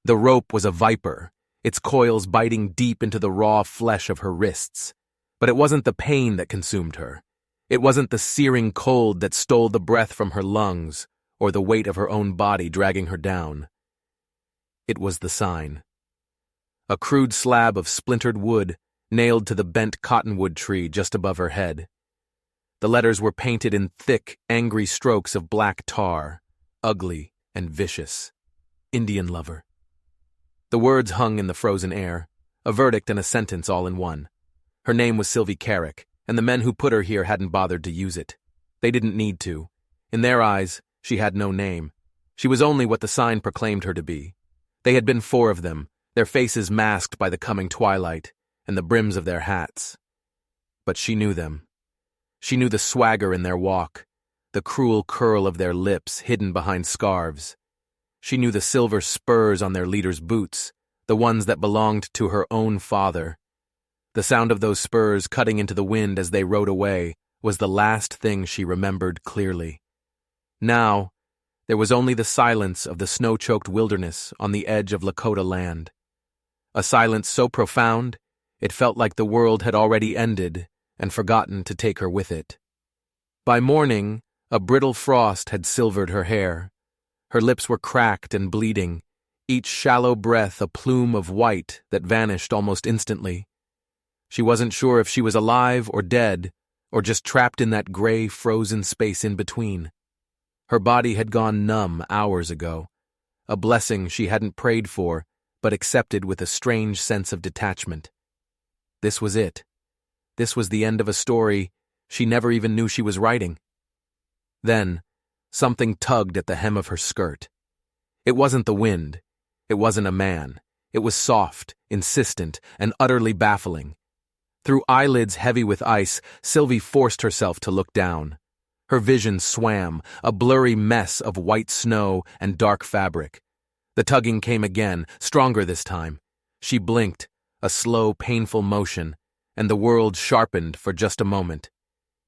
The rope was a viper, its coils biting deep into the raw flesh of her wrists. But it wasn't the pain that consumed her. It wasn't the searing cold that stole the breath from her lungs, or the weight of her own body dragging her down. It was the sign. A crude slab of splintered wood nailed to the bent cottonwood tree just above her head. The letters were painted in thick, angry strokes of black tar, ugly and vicious. Indian lover. The words hung in the frozen air, a verdict and a sentence all in one. Her name was Sylvie Carrick, and the men who put her here hadn't bothered to use it. They didn't need to. In their eyes, she had no name. She was only what the sign proclaimed her to be. They had been 4 of them, their faces masked by the coming twilight, and the brims of their hats. But she knew them. She knew the swagger in their walk, the cruel curl of their lips hidden behind scarves. She knew the silver spurs on their leader's boots, the ones that belonged to her own father. The sound of those spurs cutting into the wind as they rode away was the last thing she remembered clearly. Now, there was only the silence of the snow-choked wilderness on the edge of Lakota land. A silence so profound, it felt like the world had already ended and forgotten to take her with it. By morning, a brittle frost had silvered her hair. Her lips were cracked and bleeding, each shallow breath a plume of white that vanished almost instantly. She wasn't sure if she was alive or dead, or just trapped in that gray, frozen space in between. Her body had gone numb hours ago, a blessing she hadn't prayed for, but accepted with a strange sense of detachment. This was it. This was the end of a story she never even knew she was writing. Then, something tugged at the hem of her skirt. It wasn't the wind. It wasn't a man. It was soft, insistent, and utterly baffling. Through eyelids heavy with ice, Sylvie forced herself to look down. Her vision swam, a blurry mess of white snow and dark fabric. The tugging came again, stronger this time. She blinked, a slow, painful motion, and the world sharpened for just a moment.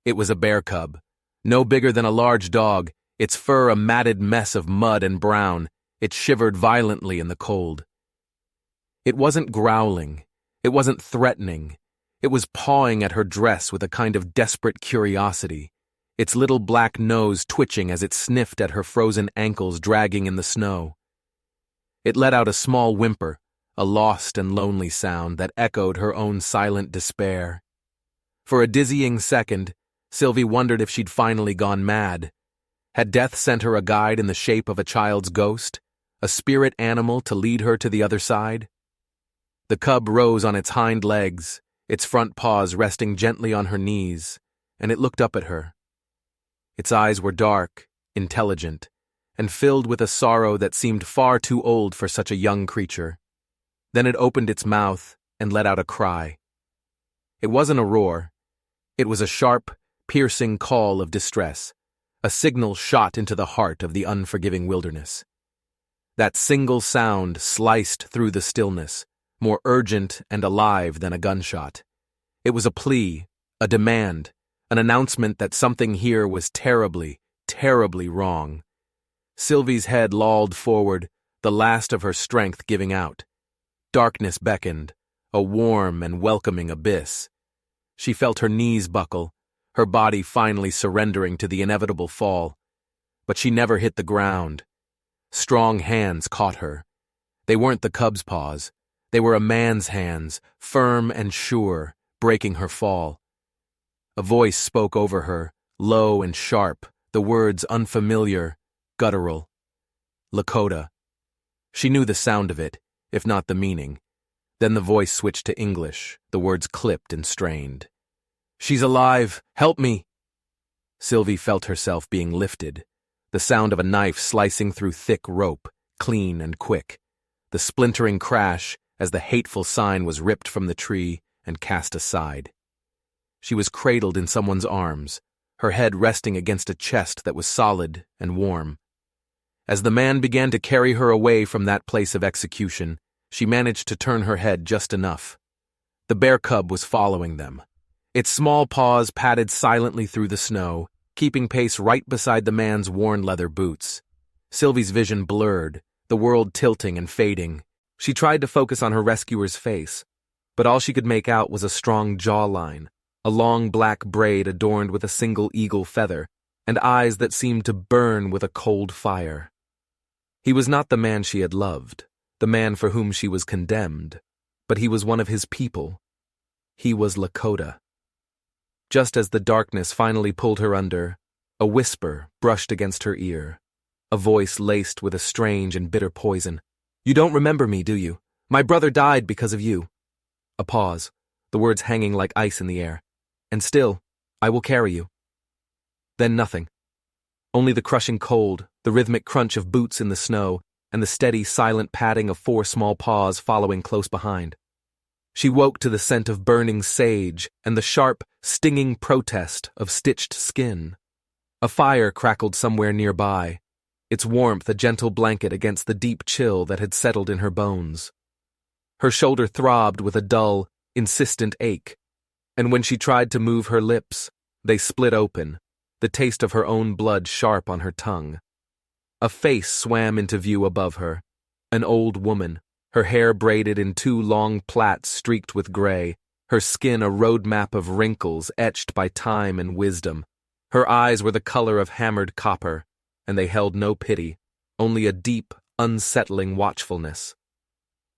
It was a bear cub, no bigger than a large dog, its fur a matted mess of mud and brown. It shivered violently in the cold. It wasn't growling. It wasn't threatening. It was pawing at her dress with a kind of desperate curiosity, its little black nose twitching as it sniffed at her frozen ankles dragging in the snow. It let out a small whimper, a lost and lonely sound that echoed her own silent despair. For a dizzying second, Sylvie wondered if she'd finally gone mad. Had death sent her a guide in the shape of a child's ghost, a spirit animal to lead her to the other side? The cub rose on its hind legs, its front paws resting gently on her knees, and it looked up at her. Its eyes were dark, intelligent, and filled with a sorrow that seemed far too old for such a young creature. Then it opened its mouth and let out a cry. It wasn't a roar. It was a sharp, piercing call of distress, a signal shot into the heart of the unforgiving wilderness. That single sound sliced through the stillness, more urgent and alive than a gunshot. It was a plea, a demand, an announcement that something here was terribly, terribly wrong. Sylvie's head lolled forward, the last of her strength giving out. Darkness beckoned, a warm and welcoming abyss. She felt her knees buckle, her body finally surrendering to the inevitable fall. But she never hit the ground. Strong hands caught her. They weren't the cub's paws. They were a man's hands, firm and sure, breaking her fall. A voice spoke over her, low and sharp, the words unfamiliar, guttural. Lakota. She knew the sound of it, if not the meaning. Then the voice switched to English, the words clipped and strained. "She's alive! Help me!" Sylvie felt herself being lifted, the sound of a knife slicing through thick rope, clean and quick, the splintering crash as the hateful sign was ripped from the tree and cast aside. She was cradled in someone's arms, her head resting against a chest that was solid and warm. As the man began to carry her away from that place of execution, she managed to turn her head just enough. The bear cub was following them. Its small paws padded silently through the snow, keeping pace right beside the man's worn leather boots. Sylvie's vision blurred, the world tilting and fading, She tried to focus on her rescuer's face, but all she could make out was a strong jawline, a long black braid adorned with a single eagle feather, and eyes that seemed to burn with a cold fire. He was not the man she had loved, the man for whom she was condemned, but he was one of his people. He was Lakota. Just as the darkness finally pulled her under, a whisper brushed against her ear, a voice laced with a strange and bitter poison. "You don't remember me, do you? My brother died because of you." A pause, the words hanging like ice in the air. "And still, I will carry you." Then nothing. Only the crushing cold, the rhythmic crunch of boots in the snow, and the steady, silent padding of 4 small paws following close behind. She woke to the scent of burning sage and the sharp, stinging protest of stitched skin. A fire crackled somewhere nearby, its warmth a gentle blanket against the deep chill that had settled in her bones. Her shoulder throbbed with a dull, insistent ache, and when she tried to move her lips, they split open, the taste of her own blood sharp on her tongue. A face swam into view above her, an old woman, her hair braided in 2 long plaits streaked with gray, her skin a road map of wrinkles etched by time and wisdom. Her eyes were the color of hammered copper, and they held no pity, only a deep, unsettling watchfulness.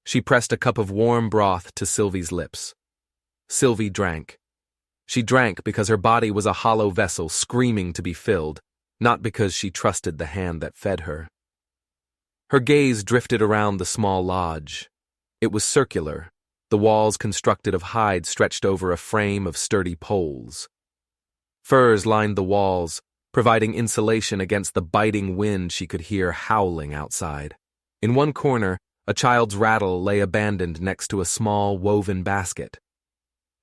She pressed a cup of warm broth to Sylvie's lips. Sylvie drank. She drank because her body was a hollow vessel screaming to be filled, not because she trusted the hand that fed her. Her gaze drifted around the small lodge. It was circular, the walls constructed of hide stretched over a frame of sturdy poles. Furs lined the walls, providing insulation against the biting wind she could hear howling outside. In one corner, a child's rattle lay abandoned next to a small woven basket.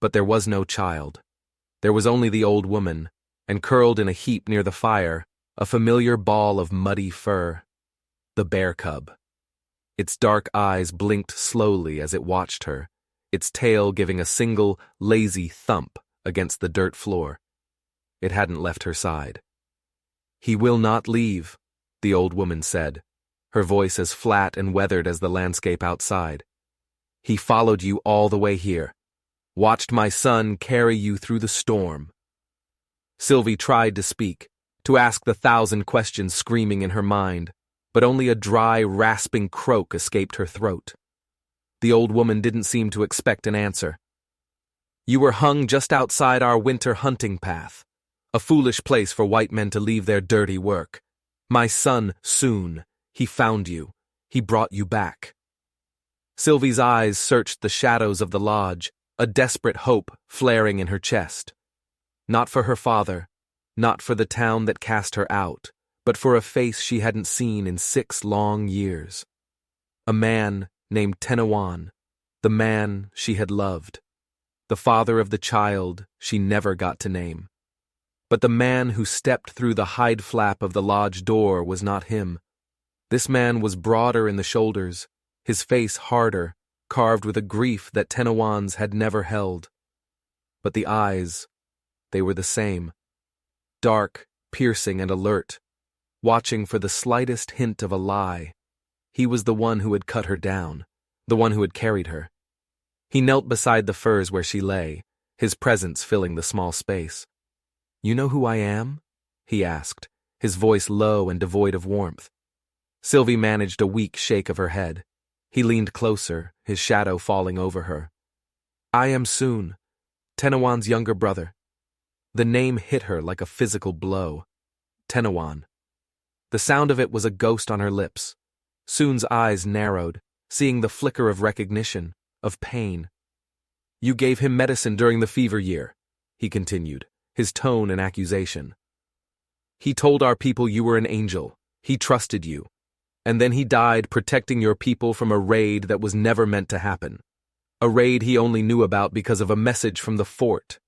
But there was no child. There was only the old woman, and curled in a heap near the fire, a familiar ball of muddy fur. The bear cub. Its dark eyes blinked slowly as it watched her, its tail giving a single, lazy thump against the dirt floor. It hadn't left her side. "He will not leave," the old woman said, her voice as flat and weathered as the landscape outside. "He followed you all the way here, watched my son carry you through the storm." Sylvie tried to speak, to ask the 1,000 questions screaming in her mind, but only a dry, rasping croak escaped her throat. The old woman didn't seem to expect an answer. "You were hung just outside our winter hunting path, a foolish place for white men to leave their dirty work. My son, soon, he found you. He brought you back." Sylvie's eyes searched the shadows of the lodge, a desperate hope flaring in her chest. Not for her father, not for the town that cast her out, but for a face she hadn't seen in 6 long years. A man named Tenawan, the man she had loved, the father of the child she never got to name. But the man who stepped through the hide flap of the lodge door was not him. This man was broader in the shoulders, his face harder, carved with a grief that Tenawan's had never held. But the eyes, they were the same. Dark, piercing, and alert, watching for the slightest hint of a lie. He was the one who had cut her down, the one who had carried her. He knelt beside the furs where she lay, his presence filling the small space. "You know who I am?" he asked, his voice low and devoid of warmth. Sylvie managed a weak shake of her head. He leaned closer, his shadow falling over her. "I am Soon, Tenawan's younger brother." The name hit her like a physical blow. Tenawan. The sound of it was a ghost on her lips. Soon's eyes narrowed, seeing the flicker of recognition, of pain. "You gave him medicine during the fever year," he continued, his tone an accusation. "He told our people you were an angel. He trusted you. And then he died protecting your people from a raid that was never meant to happen. A raid he only knew about because of a message from the fort.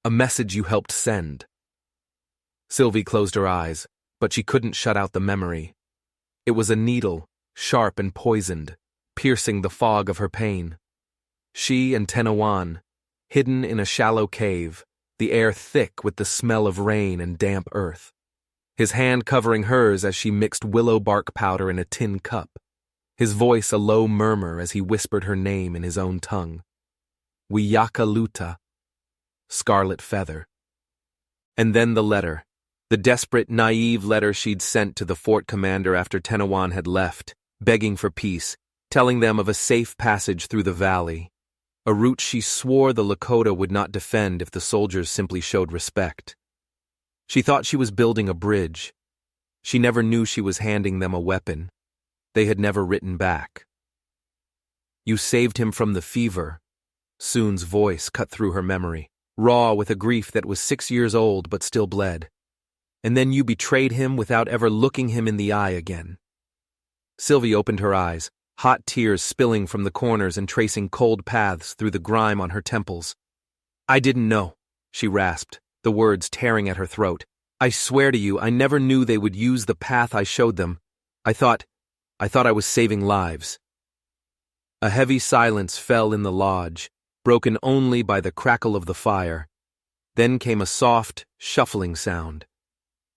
A message you helped send." Sylvie closed her eyes, but she couldn't shut out the memory. It was a needle, sharp and poisoned, piercing the fog of her pain. She and Tenawan, hidden in a shallow cave, the air thick with the smell of rain and damp earth. His hand covering hers as she mixed willow bark powder in a tin cup. his voice a low murmur as he whispered her name in his own tongue. Wiyakaluta, Scarlet Feather. And then the letter, the desperate, naive letter she'd sent to the fort commander after Tenawan had left, begging for peace, telling them of a safe passage through the valley, a route she swore the Lakota would not defend if the soldiers simply showed respect. She thought she was building a bridge. She never knew she was handing them a weapon. They had never written back. You saved him from the fever. Soon's voice cut through her memory, raw with a grief that was 6 years old but still bled. And then you betrayed him without ever looking him in the eye again. Sylvie opened her eyes, hot tears spilling from the corners and tracing cold paths through the grime on her temples. I didn't know, she rasped, the words tearing at her throat. I swear to you, I never knew they would use the path I showed them. I thought I was saving lives. A heavy silence fell in the lodge, broken only by the crackle of the fire. Then came a soft, shuffling sound.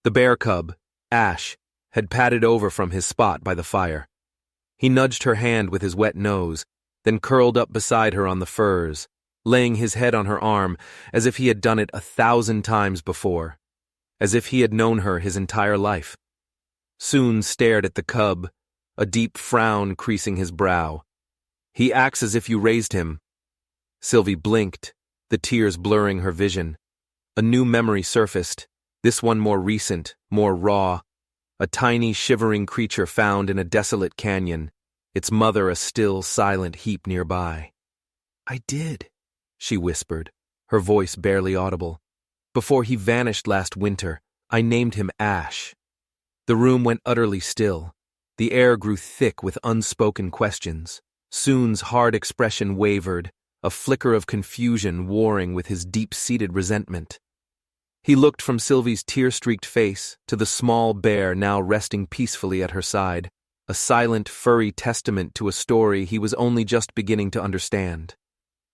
The bear cub, Ash, had padded over from his spot by the fire. He nudged her hand with his wet nose, then curled up beside her on the furs, laying his head on her arm as if he had done it 1,000 times before, as if he had known her his entire life. Soon stared at the cub, a deep frown creasing his brow. He acts as if you raised him. Sylvie blinked, the tears blurring her vision. A new memory surfaced, this one more recent, more raw. A tiny, shivering creature found in a desolate canyon, its mother a still, silent heap nearby. I did, she whispered, her voice barely audible. Before he vanished last winter, I named him Ash. The room went utterly still. The air grew thick with unspoken questions. Soon's hard expression wavered, a flicker of confusion warring with his deep-seated resentment. He looked from Sylvie's tear-streaked face to the small bear now resting peacefully at her side, a silent, furry testament to a story he was only just beginning to understand.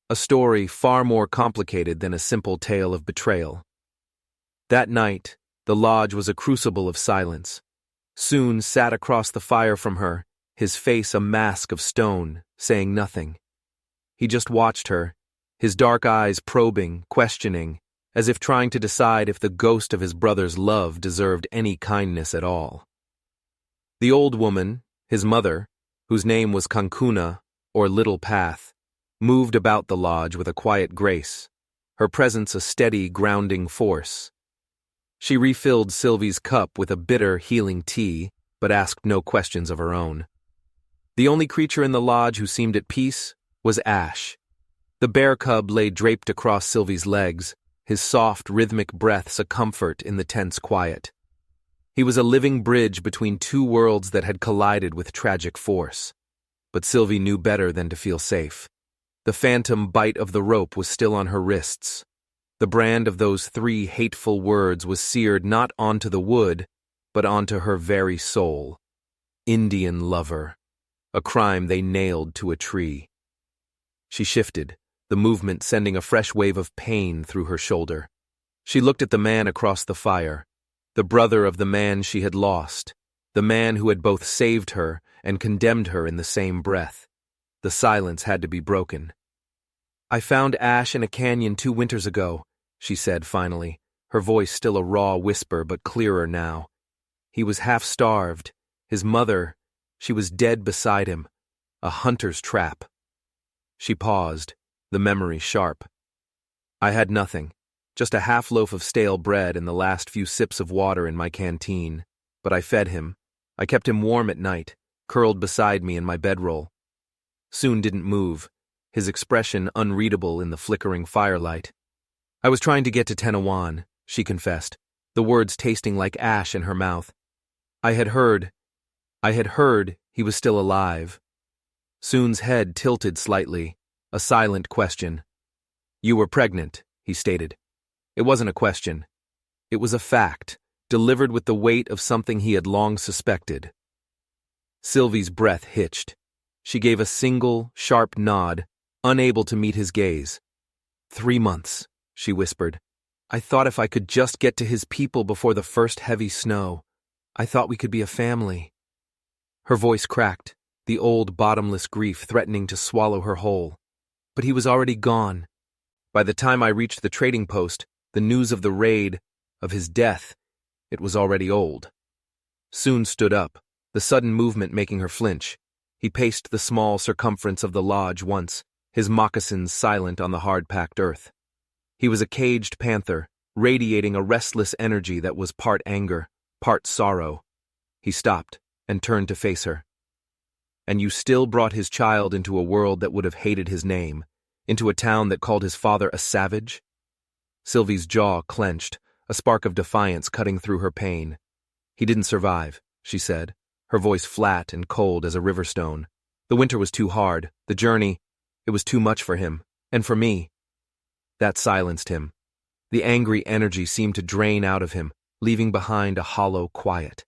A story far more complicated than a simple tale of betrayal. That night, the lodge was a crucible of silence. Soon sat across the fire from her, his face a mask of stone, saying nothing. He just watched her, his dark eyes probing, questioning, as if trying to decide if the ghost of his brother's love deserved any kindness at all. The old woman, his mother, whose name was Kankuna, or Little Path, moved about the lodge with a quiet grace, her presence a steady, grounding force. She refilled Sylvie's cup with a bitter, healing tea, but asked no questions of her own. The only creature in the lodge who seemed at peace was Ash. The bear cub lay draped across Sylvie's legs, his soft, rhythmic breaths a comfort in the tense quiet. He was a living bridge between two worlds that had collided with tragic force. But Sylvie knew better than to feel safe. The phantom bite of the rope was still on her wrists. The brand of those 3 hateful words was seared not onto the wood, but onto her very soul. Indian lover. A crime they nailed to a tree. She shifted, the movement sending a fresh wave of pain through her shoulder. She looked at the man across the fire, the brother of the man she had lost, the man who had both saved her and condemned her in the same breath. The silence had to be broken. I found Ash in a canyon 2 winters ago, she said finally, her voice still a raw whisper but clearer now. He was half-starved. His mother, she was dead beside him. A hunter's trap. She paused, the memory sharp. I had nothing, just a half-loaf of stale bread and the last few sips of water in my canteen. But I fed him. I kept him warm at night, curled beside me in my bedroll. Soon didn't move, his expression unreadable in the flickering firelight. I was trying to get to Tenawan, she confessed, the words tasting like ash in her mouth. I had heard he was still alive. Soon's head tilted slightly, a silent question. You were pregnant, he stated. It wasn't a question. It was a fact, delivered with the weight of something he had long suspected. Sylvie's breath hitched. She gave a single, sharp nod, unable to meet his gaze. 3 months, she whispered. I thought if I could just get to his people before the first heavy snow. I thought we could be a family. Her voice cracked, the old bottomless grief threatening to swallow her whole. But he was already gone. By the time I reached the trading post, the news of the raid, of his death, it was already old. Soon stood up, the sudden movement making her flinch. He paced the small circumference of the lodge once, his moccasins silent on the hard-packed earth. He was a caged panther, radiating a restless energy that was part anger, part sorrow. He stopped and turned to face her. And you still brought his child into a world that would have hated his name, into a town that called his father a savage? Sylvie's jaw clenched, a spark of defiance cutting through her pain. He didn't survive, she said, her voice flat and cold as a river stone. The winter was too hard, the journey, it was too much for him, and for me. That silenced him. The angry energy seemed to drain out of him, leaving behind a hollow quiet.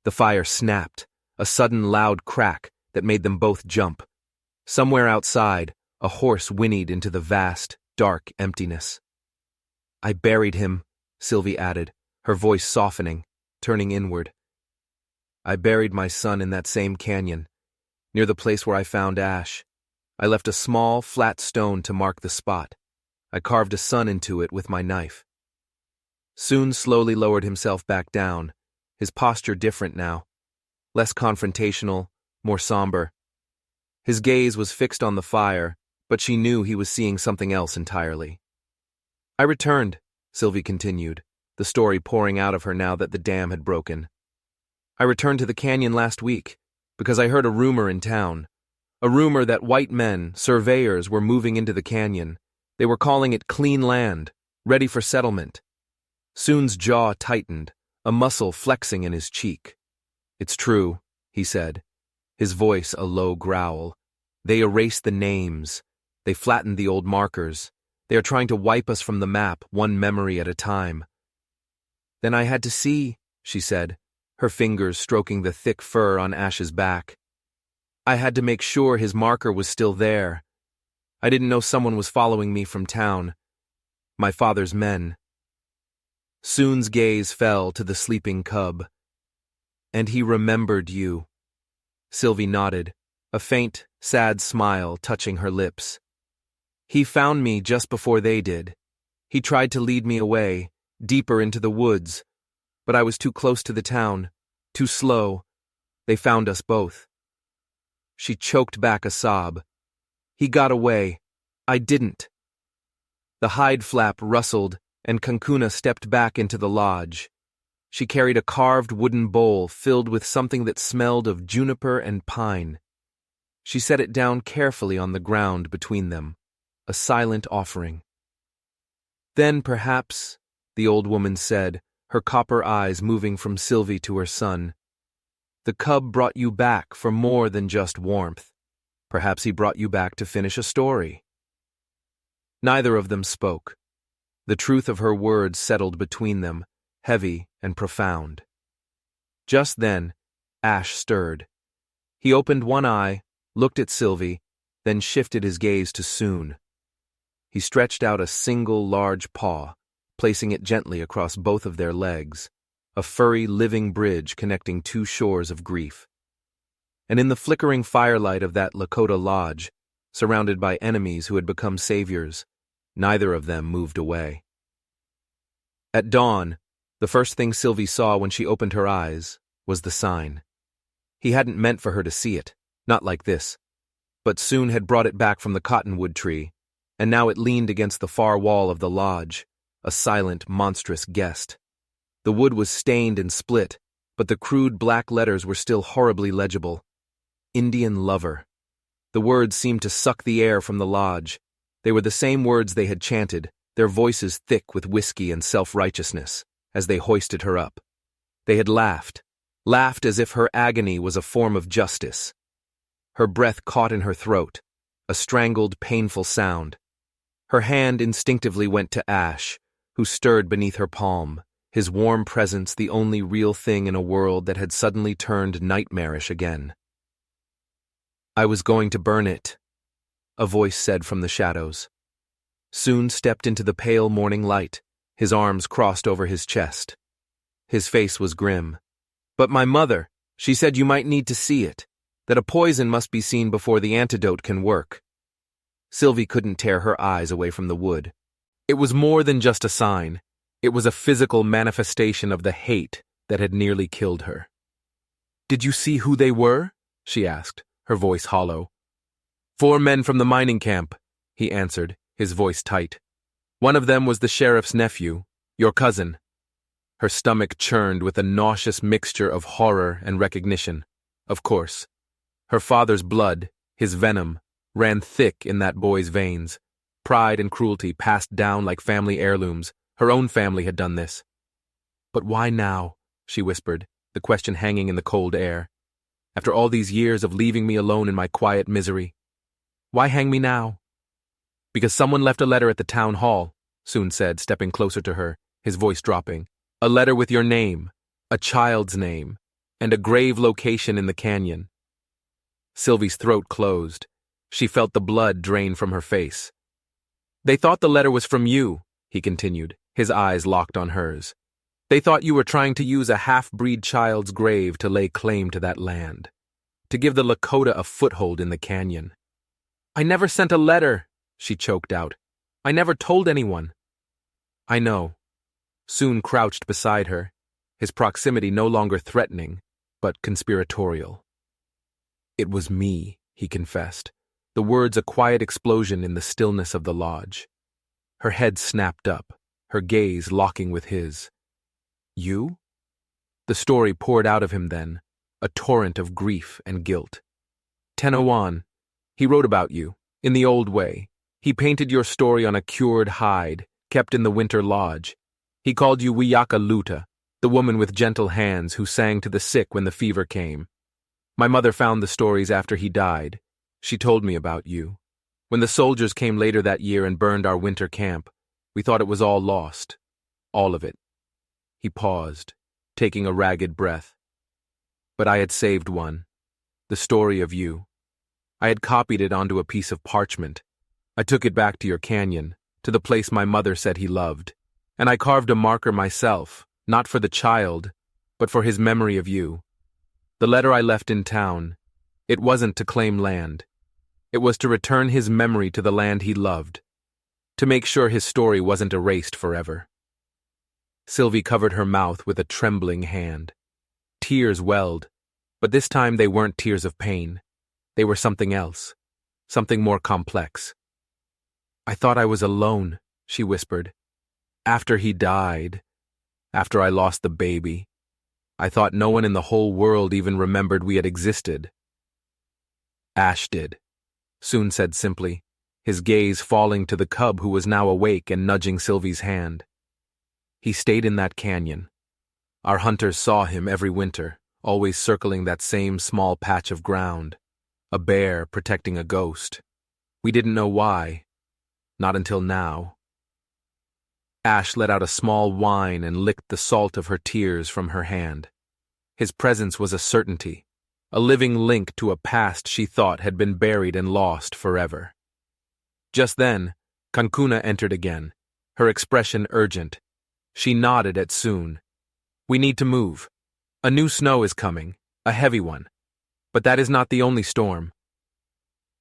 The fire snapped, a sudden loud crack that made them both jump. Somewhere outside, a horse whinnied into the vast, dark emptiness. I buried him, Sylvie added, her voice softening, turning inward. I buried my son in that same canyon, near the place where I found Ash. I left a small, flat stone to mark the spot. I carved a sun into it with my knife. Soon slowly lowered himself back down, his posture different now, less confrontational, more somber. His gaze was fixed on the fire, but she knew he was seeing something else entirely. I returned, Sylvie continued, the story pouring out of her now that the dam had broken. I returned to the canyon last week, because I heard a rumor in town. A rumor that white men, surveyors, were moving into the canyon. They were calling it clean land, ready for settlement. Soon's jaw tightened, a muscle flexing in his cheek. It's true, he said, his voice a low growl. They erased the names. They flattened the old markers. They are trying to wipe us from the map, one memory at a time. Then I had to see, she said, her fingers stroking the thick fur on Ash's back. I had to make sure his marker was still there. I didn't know someone was following me from town. My father's men. Soon's gaze fell to the sleeping cub. And he remembered you. Sylvie nodded, a faint, sad smile touching her lips. He found me just before they did. He tried to lead me away, deeper into the woods, but I was too close to the town, too slow. They found us both. She choked back a sob. He got away. I didn't. The hide flap rustled, and Kankuna stepped back into the lodge. She carried a carved wooden bowl filled with something that smelled of juniper and pine. She set it down carefully on the ground between them, a silent offering. Then perhaps, the old woman said, her copper eyes moving from Sylvie to her son, the cub brought you back for more than just warmth. Perhaps he brought you back to finish a story. Neither of them spoke. The truth of her words settled between them, heavy and profound. Just then, Ash stirred. He opened one eye, looked at Sylvie, then shifted his gaze to Soon. He stretched out a single large paw, placing it gently across both of their legs, a furry living bridge connecting two shores of grief. And in the flickering firelight of that Lakota lodge, surrounded by enemies who had become saviors, neither of them moved away. At dawn, the first thing Sylvie saw when she opened her eyes was the sign. He hadn't meant for her to see it, not like this, but Soon had brought it back from the cottonwood tree, and now it leaned against the far wall of the lodge, a silent, monstrous guest. The wood was stained and split, but the crude black letters were still horribly legible. Indian lover. The words seemed to suck the air from the lodge. They were the same words they had chanted, their voices thick with whiskey and self-righteousness, as they hoisted her up. They had laughed as if her agony was a form of justice. Her breath caught in her throat, a strangled, painful sound. Her hand instinctively went to Ash, who stirred beneath her palm, his warm presence the only real thing in a world that had suddenly turned nightmarish again. I was going to burn it, a voice said from the shadows. Soon stepped into the pale morning light, his arms crossed over his chest. His face was grim. But my mother, she said you might need to see it. that a poison must be seen before the antidote can work. Sylvie couldn't tear her eyes away from the wood. It was more than just a sign. It was a physical manifestation of the hate that had nearly killed her. "Did you see who they were?" she asked, her voice hollow. "4 men from the mining camp," he answered, his voice tight. "One of them was the sheriff's nephew, your cousin." Her stomach churned with a nauseous mixture of horror and recognition. Of course. Her father's blood, his venom, ran thick in that boy's veins. Pride and cruelty passed down like family heirlooms. Her own family had done this. "But why now?" she whispered, the question hanging in the cold air. "After all these years of leaving me alone in my quiet misery. Why hang me now?" "Because someone left a letter at the town hall," Soon said, stepping closer to her, his voice dropping. "A letter with your name, a child's name, and a grave location in the canyon." Sylvie's throat closed. She felt the blood drain from her face. "They thought the letter was from you," he continued, his eyes locked on hers. "They thought you were trying to use a half-breed child's grave to lay claim to that land, to give the Lakota a foothold in the canyon." "I never sent a letter," she choked out. "I never told anyone." "I know." Soon crouched beside her, his proximity no longer threatening, but conspiratorial. "It was me," he confessed, the words a quiet explosion in the stillness of the lodge. Her head snapped up, her gaze locking with his. "You?" The story poured out of him then, a torrent of grief and guilt. "Tenowan. He wrote about you, in the old way. He painted your story on a cured hide, kept in the winter lodge. He called you Wiyaka Luta, the woman with gentle hands who sang to the sick when the fever came. My mother found the stories after he died. She told me about you. When the soldiers came later that year and burned our winter camp, we thought it was all lost. All of it." He paused, taking a ragged breath. "But I had saved one. The story of you. I had copied it onto a piece of parchment. I took it back to your canyon, to the place my mother said he loved, and I carved a marker myself, not for the child, but for his memory of you. The letter I left in town, it wasn't to claim land. It was to return his memory to the land he loved, to make sure his story wasn't erased forever." Sylvie covered her mouth with a trembling hand. Tears welled, but this time they weren't tears of pain. They were something else, something more complex. "I thought I was alone," she whispered. "After he died, after I lost the baby, I thought no one in the whole world even remembered we had existed." "Ash did," Soon said simply, his gaze falling to the cub who was now awake and nudging Sylvie's hand. "He stayed in that canyon. Our hunters saw him every winter, always circling that same small patch of ground, a bear protecting a ghost. We didn't know why, not until now." Ash let out a small whine and licked the salt of her tears from her hand. His presence was a certainty, a living link to a past she thought had been buried and lost forever. Just then, Kankuna entered again, her expression urgent. She nodded at Soon. "We need to move. A new snow is coming, a heavy one. But that is not the only storm."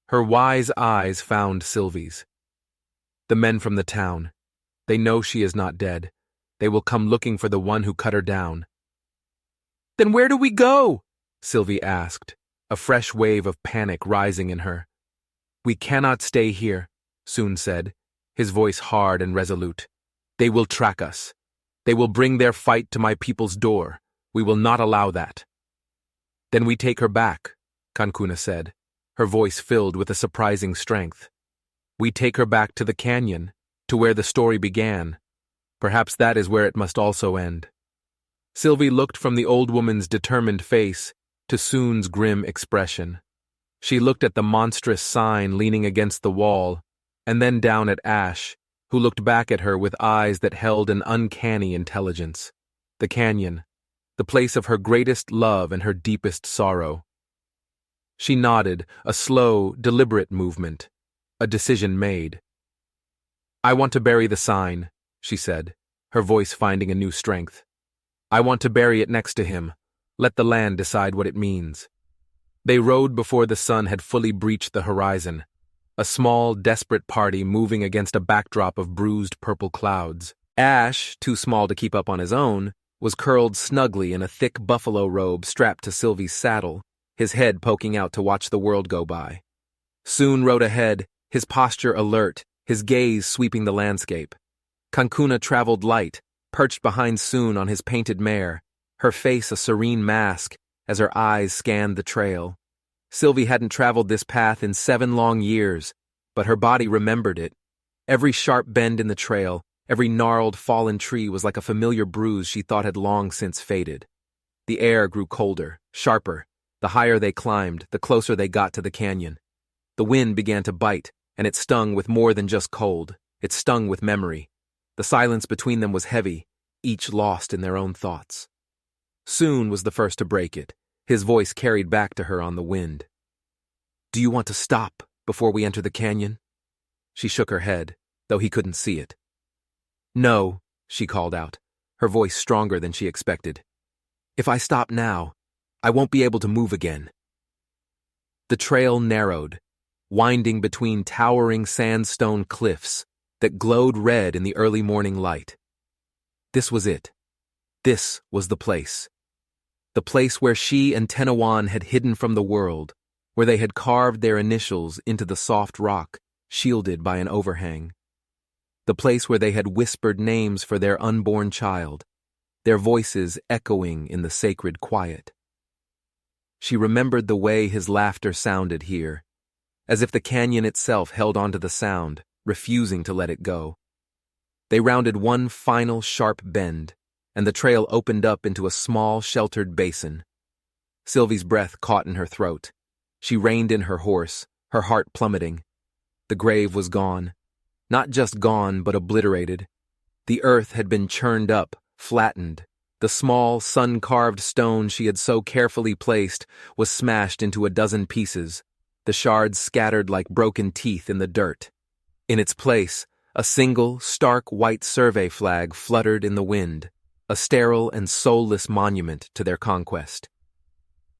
Her wise eyes found Sylvie's. "The men from the town. They know she is not dead. They will come looking for the one who cut her down." "Then where do we go?" Sylvie asked, a fresh wave of panic rising in her. "We cannot stay here," Soon said, his voice hard and resolute. "They will track us. They will bring their fight to my people's door. We will not allow that." "Then we take her back," Kankuna said, her voice filled with a surprising strength. "We take her back to the canyon, to where the story began. Perhaps that is where it must also end." Sylvie looked from the old woman's determined face to Soon's grim expression. She looked at the monstrous sign leaning against the wall, and then down at Ash, who looked back at her with eyes that held an uncanny intelligence. The canyon, the place of her greatest love and her deepest sorrow. She nodded, a slow, deliberate movement, a decision made. "I want to bury the sign," she said, her voice finding a new strength. "I want to bury it next to him. Let the land decide what it means." They rode before the sun had fully breached the horizon, a small, desperate party moving against a backdrop of bruised purple clouds. Ash, too small to keep up on his own, was curled snugly in a thick buffalo robe strapped to Sylvie's saddle, his head poking out to watch the world go by. Soon rode ahead, his posture alert, his gaze sweeping the landscape. Cancuna traveled light, perched behind Soon on his painted mare, her face a serene mask as her eyes scanned the trail. Sylvie hadn't traveled this path in 7 long years, but her body remembered it. Every sharp bend in the trail, every gnarled, fallen tree was like a familiar bruise she thought had long since faded. The air grew colder, sharper. The higher they climbed, the closer they got to the canyon. The wind began to bite, and it stung with more than just cold. It stung with memory. The silence between them was heavy, each lost in their own thoughts. Soon was the first to break it, his voice carried back to her on the wind. "Do you want to stop before we enter the canyon?" She shook her head, though he couldn't see it. "No," she called out, her voice stronger than she expected. "If I stop now, I won't be able to move again." The trail narrowed, winding between towering sandstone cliffs that glowed red in the early morning light. This was it. This was the place. The place where she and Tenawan had hidden from the world, where they had carved their initials into the soft rock, shielded by an overhang. The place where they had whispered names for their unborn child, their voices echoing in the sacred quiet. She remembered the way his laughter sounded here, as if the canyon itself held onto the sound, refusing to let it go. They rounded one final sharp bend, and the trail opened up into a small, sheltered basin. Sylvie's breath caught in her throat. She reined in her horse, her heart plummeting. The grave was gone. Not just gone, but obliterated. The earth had been churned up, flattened. The small, sun-carved stone she had so carefully placed was smashed into a dozen pieces, the shards scattered like broken teeth in the dirt. In its place, a single, stark white survey flag fluttered in the wind, a sterile and soulless monument to their conquest.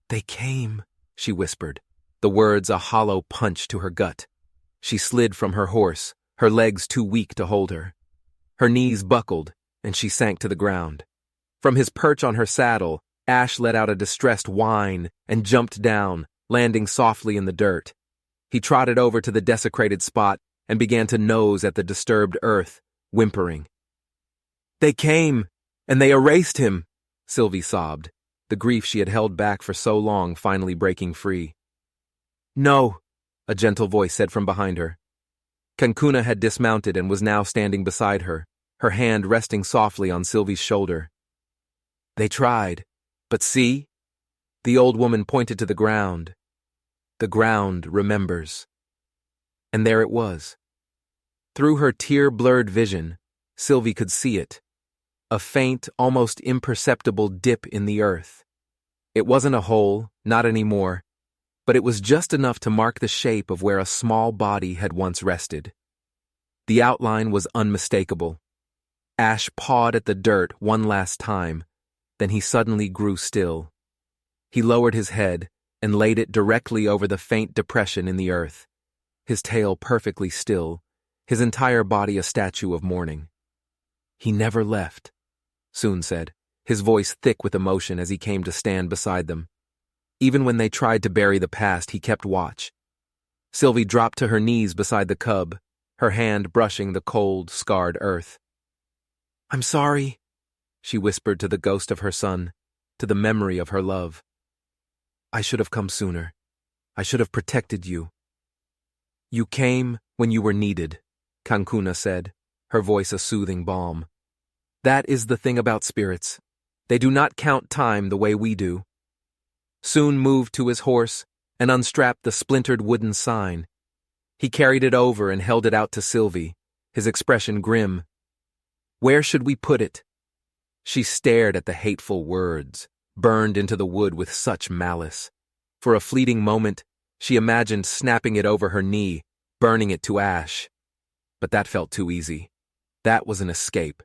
"They came," she whispered, the words a hollow punch to her gut. She slid from her horse, her legs too weak to hold her. Her knees buckled, and she sank to the ground. From his perch on her saddle, Ash let out a distressed whine and jumped down, landing softly in the dirt. He trotted over to the desecrated spot and began to nose at the disturbed earth, whimpering. "They came, and they erased him," Sylvie sobbed, the grief she had held back for so long finally breaking free. "No," a gentle voice said from behind her. Cancuna had dismounted and was now standing beside her, her hand resting softly on Sylvie's shoulder. "They tried, but see?" The old woman pointed to the ground. "The ground remembers." And there it was. Through her tear-blurred vision, Sylvie could see it. A faint, almost imperceptible dip in the earth. It wasn't a hole, not anymore, but it was just enough to mark the shape of where a small body had once rested. The outline was unmistakable. Ash pawed at the dirt one last time, then he suddenly grew still. He lowered his head and laid it directly over the faint depression in the earth, his tail perfectly still, his entire body a statue of mourning. "He never left," Soon said, his voice thick with emotion as he came to stand beside them. Even when they tried to bury the past, he kept watch. Sylvie dropped to her knees beside the cub, her hand brushing the cold, scarred earth. "I'm sorry," she whispered to the ghost of her son, to the memory of her love. "I should have come sooner. I should have protected you." "You came when you were needed," Cancuna said, her voice a soothing balm. "That is the thing about spirits. They do not count time the way we do." Soon moved to his horse and unstrapped the splintered wooden sign. He carried it over and held it out to Sylvie, his expression grim. "Where should we put it?" She stared at the hateful words, burned into the wood with such malice. For a fleeting moment, she imagined snapping it over her knee, burning it to ash. But that felt too easy. That was an escape.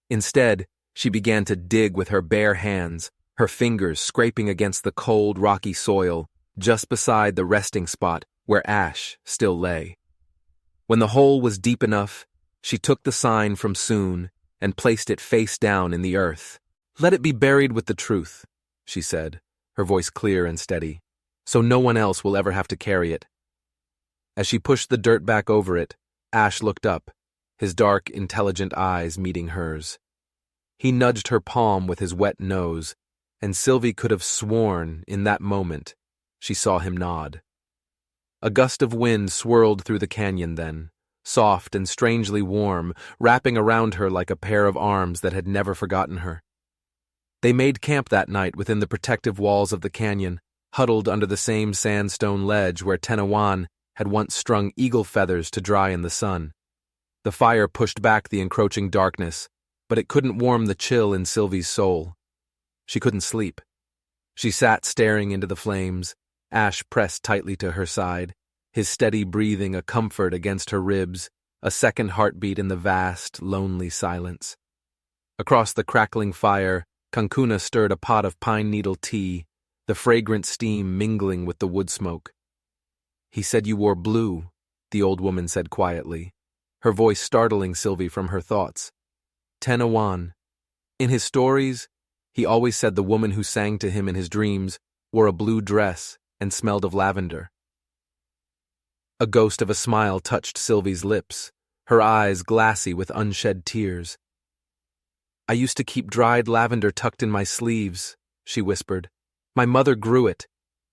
Instead, she began to dig with her bare hands, her fingers scraping against the cold, rocky soil, just beside the resting spot where Ash still lay. When the hole was deep enough, she took the sign from Soon and placed it face down in the earth. "Let it be buried with the truth," she said, her voice clear and steady, "so no one else will ever have to carry it." As she pushed the dirt back over it, Ash looked up, his dark, intelligent eyes meeting hers. He nudged her palm with his wet nose, and Sylvie could have sworn, in that moment, she saw him nod. A gust of wind swirled through the canyon then, soft and strangely warm, wrapping around her like a pair of arms that had never forgotten her. They made camp that night within the protective walls of the canyon, huddled under the same sandstone ledge where Tenawan had once strung eagle feathers to dry in the sun. The fire pushed back the encroaching darkness, but it couldn't warm the chill in Sylvie's soul. She couldn't sleep. She sat staring into the flames, Ash pressed tightly to her side, his steady breathing a comfort against her ribs, a second heartbeat in the vast, lonely silence. Across the crackling fire, Kankuna stirred a pot of pine needle tea, the fragrant steam mingling with the wood smoke. "He said you wore blue," the old woman said quietly, her voice startling Sylvie from her thoughts. "Tenawan. In his stories, he always said the woman who sang to him in his dreams wore a blue dress and smelled of lavender." A ghost of a smile touched Sylvie's lips, her eyes glassy with unshed tears. "I used to keep dried lavender tucked in my sleeves," she whispered. "My mother grew it.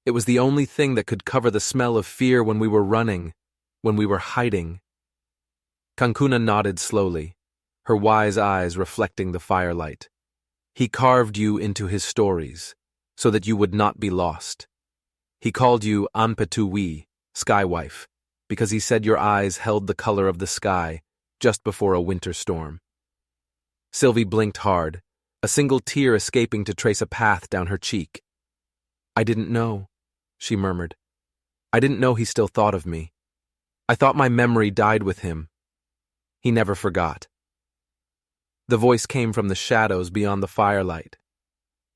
It was the only thing that could cover the smell of fear when we were running, when we were hiding." Kankuna nodded slowly, her wise eyes reflecting the firelight. "He carved you into his stories, so that you would not be lost. He called you Anpetuwi, Sky Wife, because he said your eyes held the color of the sky just before a winter storm." Sylvie blinked hard, a single tear escaping to trace a path down her cheek. "I didn't know," she murmured. "I didn't know he still thought of me. I thought my memory died with him. He never forgot." The voice came from the shadows beyond the firelight.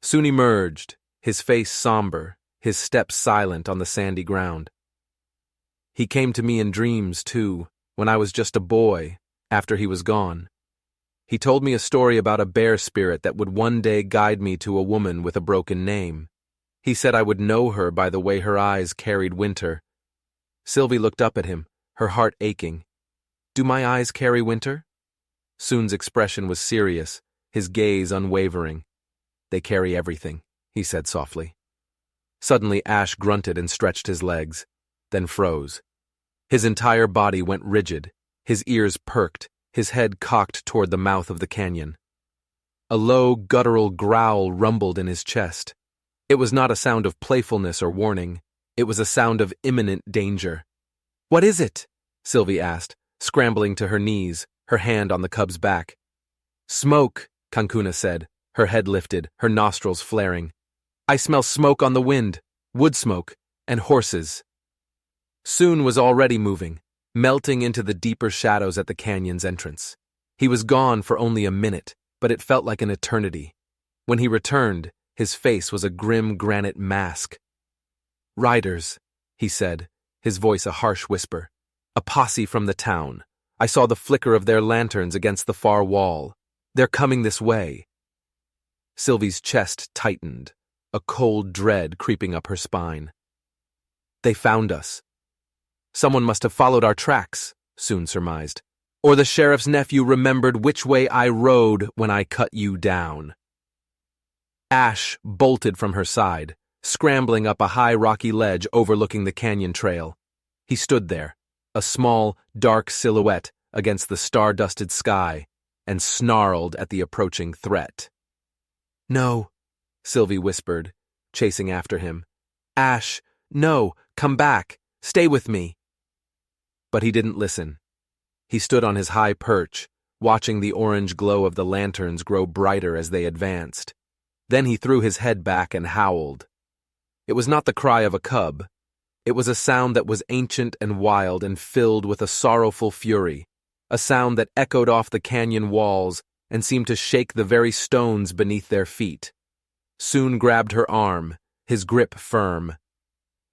Soon emerged, his face somber, his steps silent on the sandy ground. "He came to me in dreams, too, when I was just a boy, after he was gone. He told me a story about a bear spirit that would one day guide me to a woman with a broken name. He said I would know her by the way her eyes carried winter." Sylvie looked up at him, her heart aching. "Do my eyes carry winter?" Soon's expression was serious, his gaze unwavering. "They carry everything," he said softly. Suddenly Ash grunted and stretched his legs, then froze. His entire body went rigid, his ears perked, his head cocked toward the mouth of the canyon. A low, guttural growl rumbled in his chest. It was not a sound of playfulness or warning. It was a sound of imminent danger. "What is it?" Sylvie asked, scrambling to her knees, her hand on the cub's back. "Smoke," Kankuna said, her head lifted, her nostrils flaring. "I smell smoke on the wind, wood smoke, and horses." Soon was already moving, melting into the deeper shadows at the canyon's entrance. He was gone for only a minute, but it felt like an eternity. When he returned, his face was a grim granite mask. "Riders," he said, his voice a harsh whisper. "A posse from the town. I saw the flicker of their lanterns against the far wall. They're coming this way." Sylvie's chest tightened, a cold dread creeping up her spine. "They found us. Someone must have followed our tracks," Soon surmised. "Or the sheriff's nephew remembered which way I rode when I cut you down." Ash bolted from her side, scrambling up a high rocky ledge overlooking the canyon trail. He stood there, a small, dark silhouette against the star-dusted sky, and snarled at the approaching threat. "No," Sylvie whispered, chasing after him. "Ash, no, come back, stay with me." But he didn't listen. He stood on his high perch, watching the orange glow of the lanterns grow brighter as they advanced. Then he threw his head back and howled. It was not the cry of a cub. It was a sound that was ancient and wild and filled with a sorrowful fury, a sound that echoed off the canyon walls and seemed to shake the very stones beneath their feet. Soon grabbed her arm, his grip firm.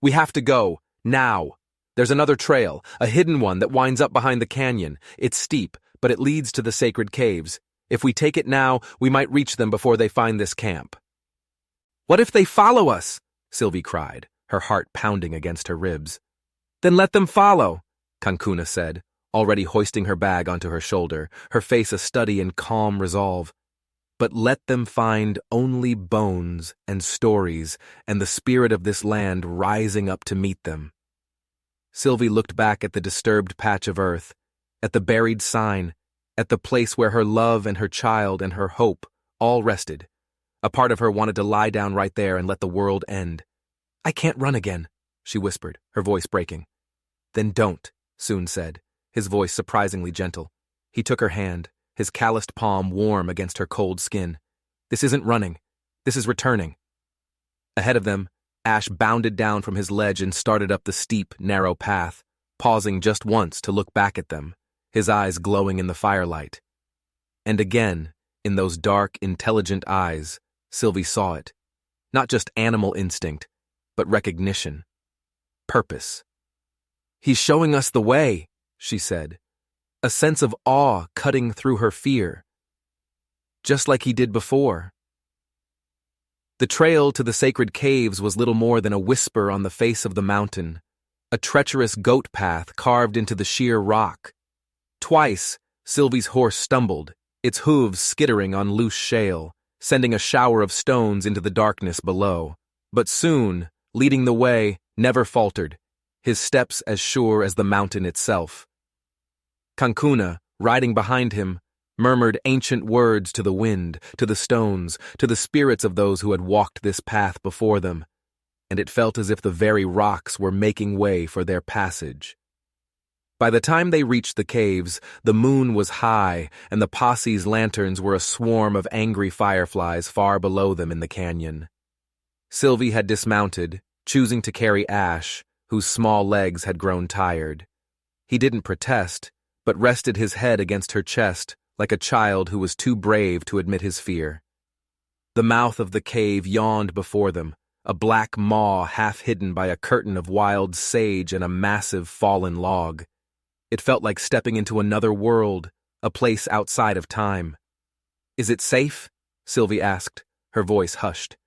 We have to go, now. There's another trail, a hidden one that winds up behind the canyon. It's steep, but it leads to the sacred caves. If we take it now, we might reach them before they find this camp. What if they follow us? Sylvie cried, her heart pounding against her ribs. Then let them follow, Cancuna said, already hoisting her bag onto her shoulder, her face a study in calm resolve. But let them find only bones and stories and the spirit of this land rising up to meet them. Sylvie looked back at the disturbed patch of earth, at the buried sign, at the place where her love and her child and her hope all rested. A part of her wanted to lie down right there and let the world end. I can't run again, she whispered, her voice breaking. Then don't, Soon said, his voice surprisingly gentle. He took her hand, his calloused palm warm against her cold skin. This isn't running. This is returning. Ahead of them, Ash bounded down from his ledge and started up the steep, narrow path, pausing just once to look back at them, his eyes glowing in the firelight. And again, in those dark, intelligent eyes, Sylvie saw it. Not just animal instinct, but recognition. Purpose. He's showing us the way, she said, a sense of awe cutting through her fear. Just like he did before. The trail to the sacred caves was little more than a whisper on the face of the mountain, a treacherous goat path carved into the sheer rock. Twice, Sylvie's horse stumbled, its hooves skittering on loose shale, sending a shower of stones into the darkness below. But soon, leading the way, never faltered, his steps as sure as the mountain itself. Cancuna, riding behind him, murmured ancient words to the wind, to the stones, to the spirits of those who had walked this path before them, and it felt as if the very rocks were making way for their passage. By the time they reached the caves, the moon was high, and the posse's lanterns were a swarm of angry fireflies far below them in the canyon. Sylvie had dismounted, choosing to carry Ash, whose small legs had grown tired. He didn't protest, but rested his head against her chest like a child who was too brave to admit his fear. The mouth of the cave yawned before them, a black maw half hidden by a curtain of wild sage and a massive fallen log. It felt like stepping into another world, a place outside of time. Is it safe? Sylvie asked, her voice hushed.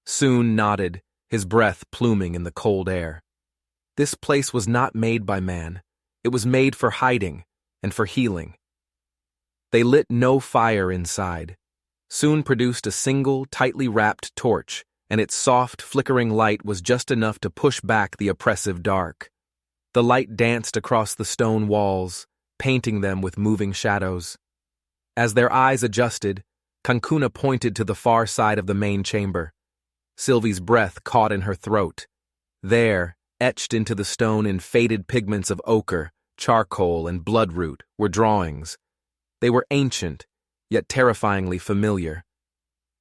Soon nodded, his breath pluming in the cold air. This place was not made by man. It was made for hiding and for healing. They lit no fire inside. Soon produced a single, tightly wrapped torch, and its soft, flickering light was just enough to push back the oppressive dark. The light danced across the stone walls, painting them with moving shadows. As their eyes adjusted, Cancuna pointed to the far side of the main chamber. Sylvie's breath caught in her throat. There, etched into the stone in faded pigments of ochre, charcoal, and bloodroot, were drawings. They were ancient, yet terrifyingly familiar.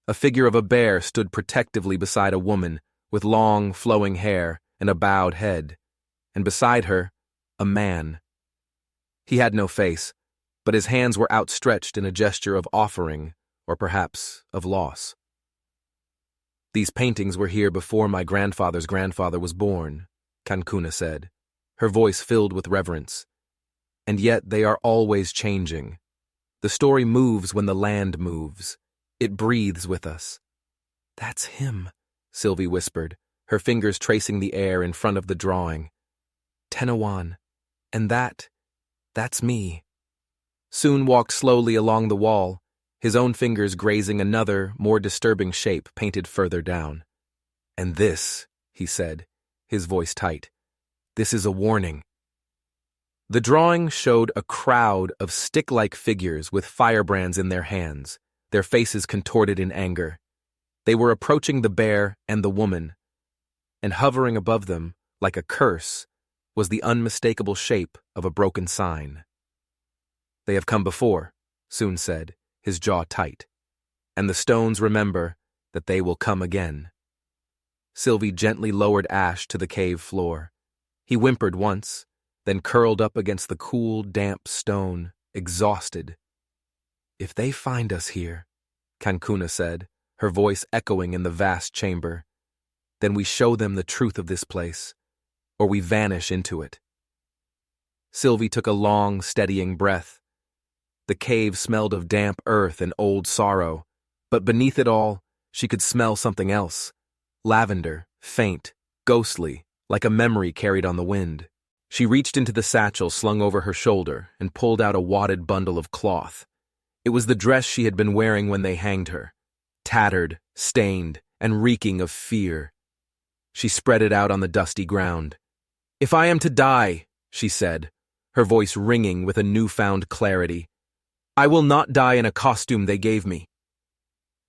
A figure of a bear stood protectively beside a woman, with long, flowing hair and a bowed head, and beside her, a man. He had no face, but his hands were outstretched in a gesture of offering, or perhaps of loss. These paintings were here before my grandfather's grandfather was born, Cancuna said, her voice filled with reverence. And yet they are always changing. The story moves when the land moves. It breathes with us. That's him, Sylvie whispered, her fingers tracing the air in front of the drawing. Tenawan. And that's me. Soon walked slowly along the wall, his own fingers grazing another, more disturbing shape painted further down. And this, he said, his voice tight, this is a warning. The drawing showed a crowd of stick-like figures with firebrands in their hands, their faces contorted in anger. They were approaching the bear and the woman, and hovering above them, like a curse, was the unmistakable shape of a broken sign. They have come before, Soon said, his jaw tight, and the stones remember that they will come again. Sylvie gently lowered Ash to the cave floor. He whimpered once, then curled up against the cool, damp stone, exhausted. If they find us here, Cancuna said, her voice echoing in the vast chamber, then we show them the truth of this place, or we vanish into it. Sylvie took a long, steadying breath. The cave smelled of damp earth and old sorrow, but beneath it all, she could smell something else. Lavender, faint, ghostly, like a memory carried on the wind. She reached into the satchel slung over her shoulder and pulled out a wadded bundle of cloth. It was the dress she had been wearing when they hanged her, tattered, stained, and reeking of fear. She spread it out on the dusty ground. "If I am to die," she said, her voice ringing with a newfound clarity, "I will not die in a costume they gave me."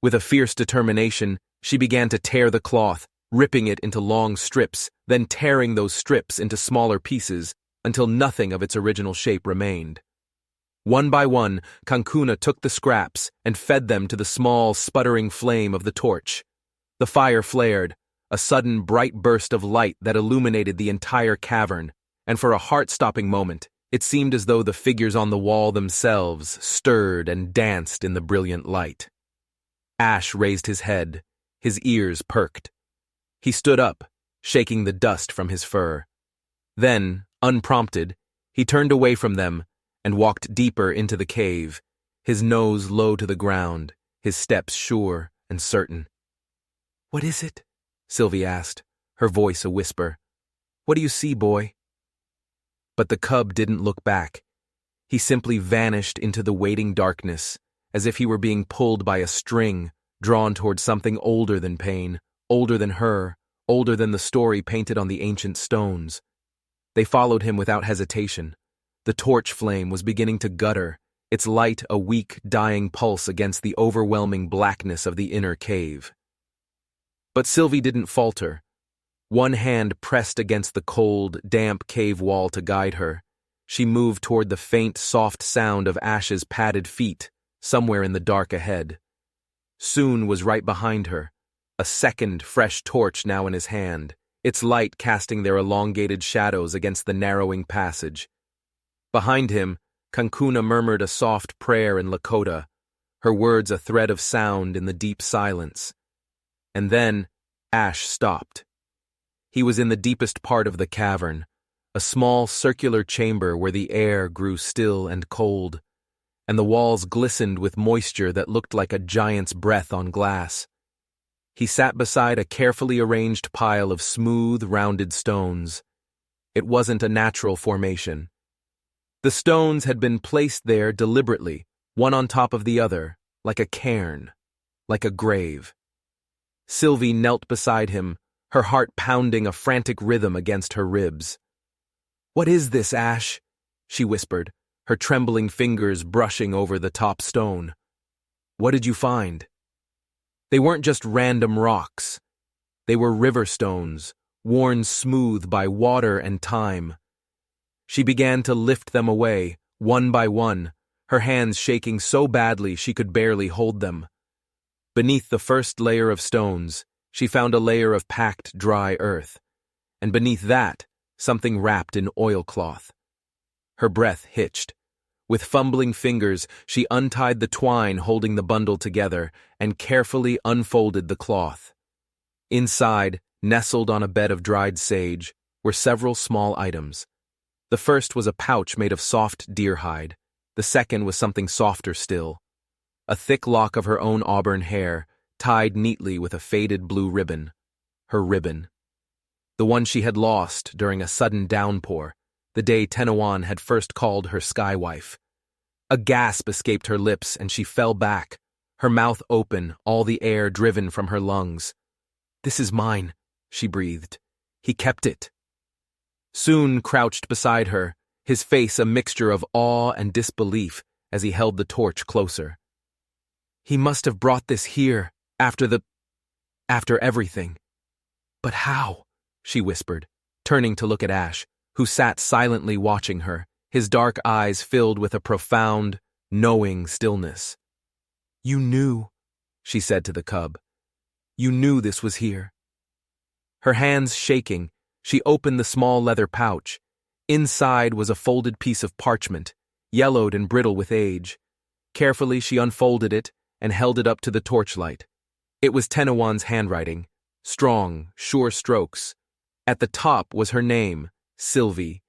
With a fierce determination, she began to tear the cloth, ripping it into long strips, then tearing those strips into smaller pieces until nothing of its original shape remained. One by one, Cancuna took the scraps and fed them to the small, sputtering flame of the torch. The fire flared, a sudden bright burst of light that illuminated the entire cavern, and for a heart-stopping moment, it seemed as though the figures on the wall themselves stirred and danced in the brilliant light. Ash raised his head, his ears perked. He stood up, shaking the dust from his fur. Then, unprompted, he turned away from them and walked deeper into the cave, his nose low to the ground, his steps sure and certain. "What is it?" Sylvie asked, her voice a whisper. "What do you see, boy?" But the cub didn't look back. He simply vanished into the waiting darkness, as if he were being pulled by a string, drawn toward something older than pain, older than her, older than the story painted on the ancient stones. They followed him without hesitation. The torch flame was beginning to gutter, its light a weak, dying pulse against the overwhelming blackness of the inner cave. But Sylvie didn't falter. One hand pressed against the cold, damp cave wall to guide her. She moved toward the faint, soft sound of Ash's padded feet, somewhere in the dark ahead. Soon was right behind her, a second, fresh torch now in his hand, its light casting their elongated shadows against the narrowing passage. Behind him, Cancuna murmured a soft prayer in Lakota, her words a thread of sound in the deep silence. And then, Ash stopped. He was in the deepest part of the cavern, a small circular chamber where the air grew still and cold, and the walls glistened with moisture that looked like a giant's breath on glass. He sat beside a carefully arranged pile of smooth, rounded stones. It wasn't a natural formation. The stones had been placed there deliberately, one on top of the other, like a cairn, like a grave. Sylvie knelt beside him, her heart pounding a frantic rhythm against her ribs. "What is this, Ash?" she whispered, her trembling fingers brushing over the top stone. "What did you find?" They weren't just random rocks. They were river stones, worn smooth by water and time. She began to lift them away, one by one, her hands shaking so badly she could barely hold them. Beneath the first layer of stones, she found a layer of packed, dry earth, and beneath that, something wrapped in oilcloth. Her breath hitched. With fumbling fingers, she untied the twine holding the bundle together and carefully unfolded the cloth. Inside, nestled on a bed of dried sage, were several small items. The first was a pouch made of soft deer hide. The second was something softer still. A thick lock of her own auburn hair, tied neatly with a faded blue ribbon. Her ribbon. The one she had lost during a sudden downpour, the day Tenawan had first called her sky wife. A gasp escaped her lips and she fell back, her mouth open, all the air driven from her lungs. "This is mine," she breathed. "He kept it." Soon crouched beside her, his face a mixture of awe and disbelief as he held the torch closer. "He must have brought this here, after everything. But how?" she whispered, turning to look at Ash, who sat silently watching her, his dark eyes filled with a profound, knowing stillness. "You knew," she said to the cub. "You knew this was here." Her hands shaking, she opened the small leather pouch. Inside was a folded piece of parchment, yellowed and brittle with age. Carefully she unfolded it and held it up to the torchlight. It was Tenawan's handwriting, strong, sure strokes. At the top was her name, Sylvie,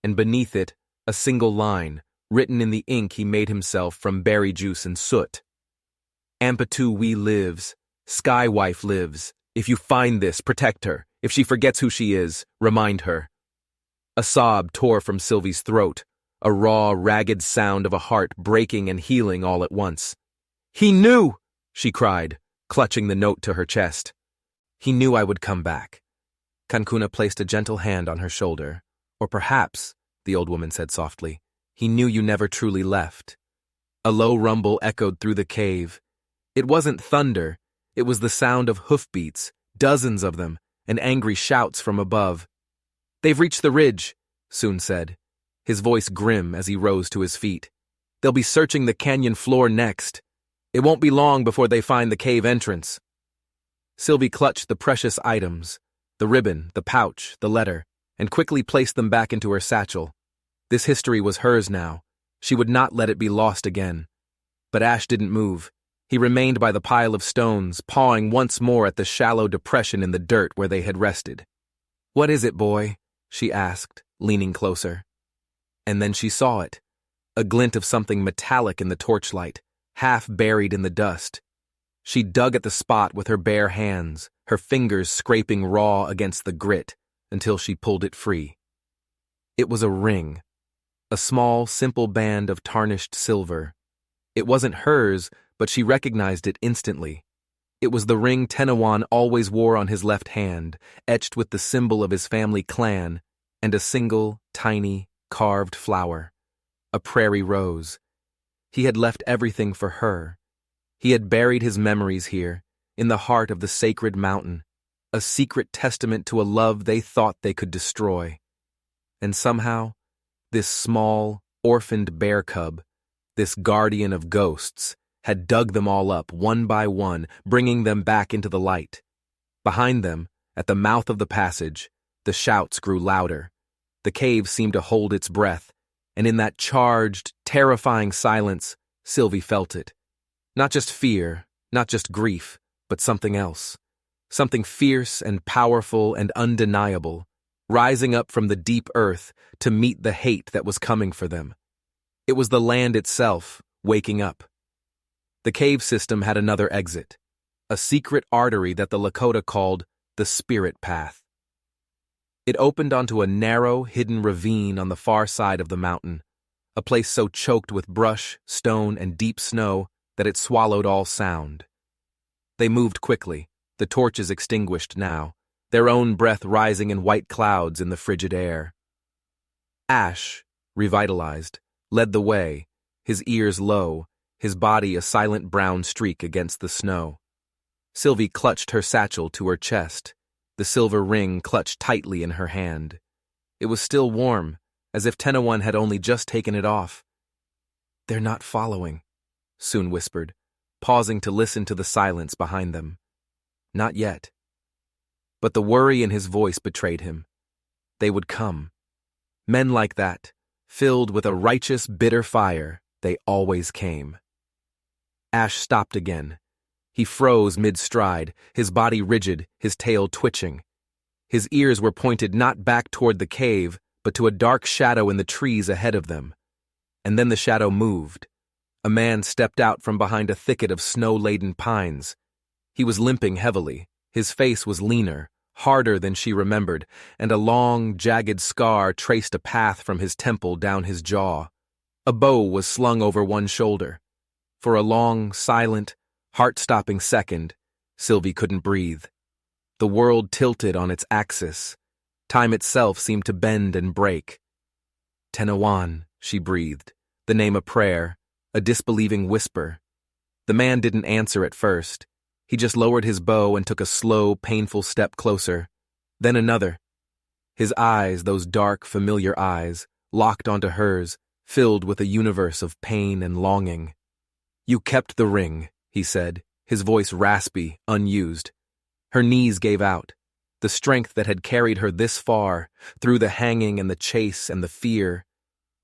and beneath it, a single line, written in the ink he made himself from berry juice and soot. Ampatu we lives, Skywife lives. If you find this, protect her. If she forgets who she is, remind her. A sob tore from Sylvie's throat, a raw, ragged sound of a heart breaking and healing all at once. He knew, she cried, clutching the note to her chest. He knew I would come back. Cancuna placed a gentle hand on her shoulder. Or perhaps, the old woman said softly, he knew you never truly left. A low rumble echoed through the cave. It wasn't thunder, it was the sound of hoofbeats, dozens of them, and angry shouts from above. They've reached the ridge, Soon said, his voice grim as he rose to his feet. They'll be searching the canyon floor next. It won't be long before they find the cave entrance. Sylvie clutched the precious items, the ribbon, the pouch, the letter, and quickly placed them back into her satchel. This history was hers now. She would not let it be lost again. But Ash didn't move. He remained by the pile of stones, pawing once more at the shallow depression in the dirt where they had rested. What is it, boy? She asked, leaning closer. And then she saw it, a glint of something metallic in the torchlight, half buried in the dust. She dug at the spot with her bare hands, her fingers scraping raw against the grit, until she pulled it free. It was a ring, a small, simple band of tarnished silver. It wasn't hers, but she recognized it instantly. It was the ring Tenawan always wore on his left hand, etched with the symbol of his family clan, and a single, tiny, carved flower, a prairie rose. He had left everything for her. He had buried his memories here, in the heart of the sacred mountain, a secret testament to a love they thought they could destroy. And somehow, this small, orphaned bear cub, this guardian of ghosts, had dug them all up one by one, bringing them back into the light. Behind them, at the mouth of the passage, the shouts grew louder. The cave seemed to hold its breath, and in that charged, terrifying silence, Sylvie felt it. Not just fear, not just grief, but something else. Something fierce and powerful and undeniable, rising up from the deep earth to meet the hate that was coming for them. It was the land itself, waking up. The cave system had another exit, a secret artery that the Lakota called the Spirit Path. It opened onto a narrow, hidden ravine on the far side of the mountain, a place so choked with brush, stone, and deep snow that it swallowed all sound. They moved quickly, the torches extinguished now, their own breath rising in white clouds in the frigid air. Ash, revitalized, led the way, his ears low, his body a silent brown streak against the snow. Sylvie clutched her satchel to her chest, the silver ring clutched tightly in her hand. It was still warm, as if Tenawan had only just taken it off. They're not following, Soon whispered, pausing to listen to the silence behind them. Not yet. But the worry in his voice betrayed him. They would come. Men like that, filled with a righteous, bitter fire, they always came. Ash stopped again. He froze mid-stride, his body rigid, his tail twitching. His ears were pointed not back toward the cave, but to a dark shadow in the trees ahead of them. And then the shadow moved. A man stepped out from behind a thicket of snow-laden pines. He was limping heavily. His face was leaner, harder than she remembered, and a long, jagged scar traced a path from his temple down his jaw. A bow was slung over one shoulder. For a long, silent, heart-stopping second, Sylvie couldn't breathe. The world tilted on its axis. Time itself seemed to bend and break. Tenawan, she breathed, the name a prayer, a disbelieving whisper. The man didn't answer at first. He just lowered his bow and took a slow, painful step closer. Then another. His eyes, those dark, familiar eyes, locked onto hers, filled with a universe of pain and longing. You kept the ring, he said, his voice raspy, unused. Her knees gave out. The strength that had carried her this far, through the hanging and the chase and the fear,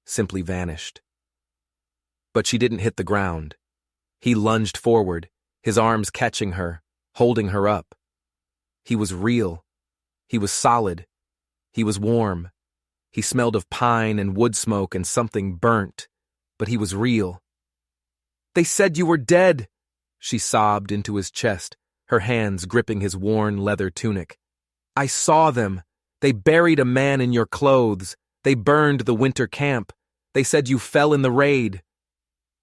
simply vanished. But she didn't hit the ground. He lunged forward, his arms catching her, holding her up. He was real. He was solid. He was warm. He smelled of pine and wood smoke and something burnt, but he was real. "They said you were dead," she sobbed into his chest, her hands gripping his worn leather tunic. "I saw them. They buried a man in your clothes. They burned the winter camp. They said you fell in the raid."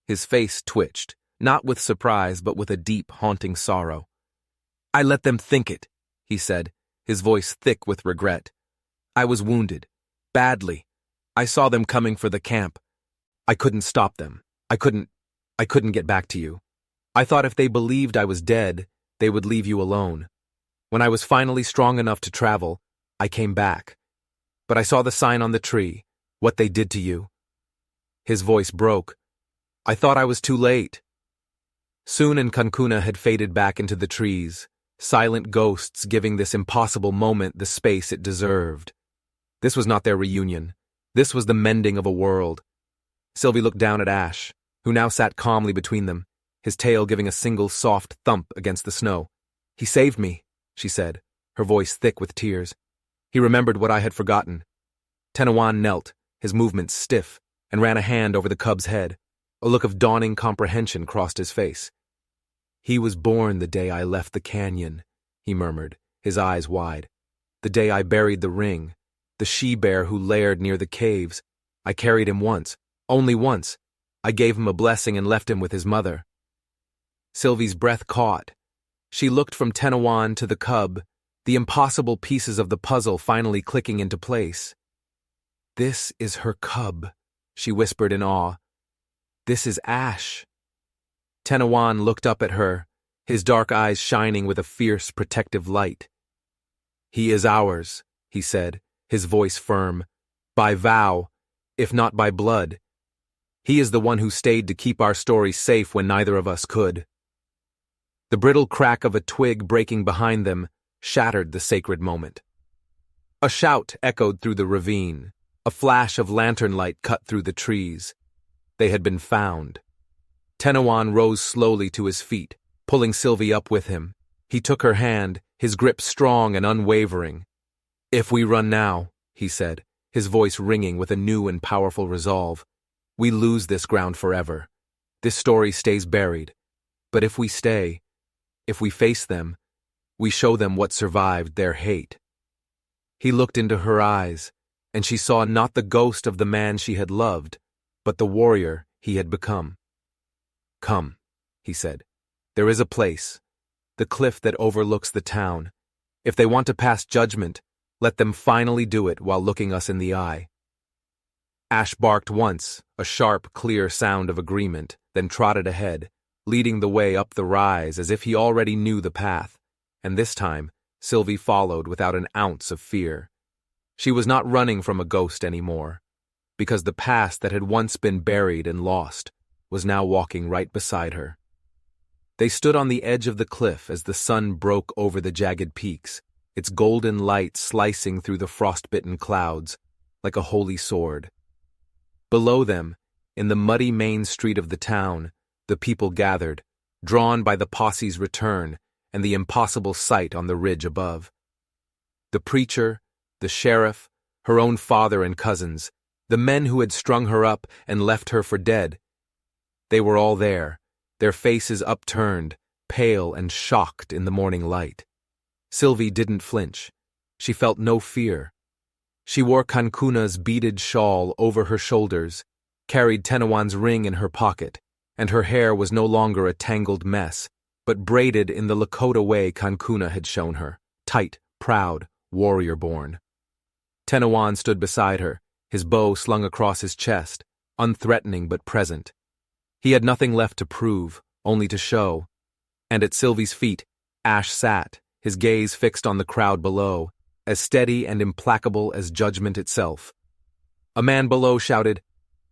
His face twitched, not with surprise but with a deep, haunting sorrow. "I let them think it," he said, his voice thick with regret. "I was wounded. Badly. I saw them coming for the camp. I couldn't stop them. I couldn't get back to you. I thought if they believed I was dead, they would leave you alone. When I was finally strong enough to travel, I came back. But I saw the sign on the tree, what they did to you." His voice broke. "I thought I was too late." Soon and Cancuna had faded back into the trees, silent ghosts giving this impossible moment the space it deserved. This was not their reunion. This was the mending of a world. Sylvie looked down at Ash, who now sat calmly between them, his tail giving a single soft thump against the snow. "He saved me," she said, her voice thick with tears. He remembered what I had forgotten. Tenawan knelt, his movements stiff, and ran a hand over the cub's head. A look of dawning comprehension crossed his face. "He was born the day I left the canyon," he murmured, his eyes wide. "The day I buried the ring. The she-bear who laired near the caves. I carried him once, only once. I gave him a blessing and left him with his mother." Sylvie's breath caught. She looked from Tenawan to the cub, the impossible pieces of the puzzle finally clicking into place. "This is her cub," she whispered in awe. "This is Ash." Tenawan looked up at her, his dark eyes shining with a fierce, protective light. "He is ours," he said, his voice firm, "by vow, if not by blood. He is the one who stayed to keep our story safe when neither of us could." The brittle crack of a twig breaking behind them shattered the sacred moment. A shout echoed through the ravine. A flash of lantern light cut through the trees. They had been found. Tenawan rose slowly to his feet, pulling Sylvie up with him. He took her hand, his grip strong and unwavering. "If we run now," he said, his voice ringing with a new and powerful resolve, "we lose this ground forever. This story stays buried. But if we stay, if we face them, we show them what survived their hate." He looked into her eyes, and she saw not the ghost of the man she had loved, but the warrior he had become. "Come," he said. "There is a place, the cliff that overlooks the town. If they want to pass judgment, let them finally do it while looking us in the eye." Ash barked once, a sharp, clear sound of agreement, then trotted ahead, leading the way up the rise as if he already knew the path, and this time Sylvie followed without an ounce of fear. She was not running from a ghost anymore, because the past that had once been buried and lost was now walking right beside her. They stood on the edge of the cliff as the sun broke over the jagged peaks, its golden light slicing through the frost-bitten clouds like a holy sword. Below them, in the muddy main street of the town, the people gathered, drawn by the posse's return and the impossible sight on the ridge above. The preacher, the sheriff, her own father and cousins, the men who had strung her up and left her for dead. They were all there, their faces upturned, pale and shocked in the morning light. Sylvie didn't flinch. She felt no fear. She wore Cancuna's beaded shawl over her shoulders, carried Tenawan's ring in her pocket, and her hair was no longer a tangled mess, but braided in the Lakota way Cancuna had shown her, tight, proud, warrior-born. Tenawan stood beside her, his bow slung across his chest, unthreatening but present. He had nothing left to prove, only to show. And at Sylvie's feet, Ash sat, his gaze fixed on the crowd below, as steady and implacable as judgment itself. A man below shouted,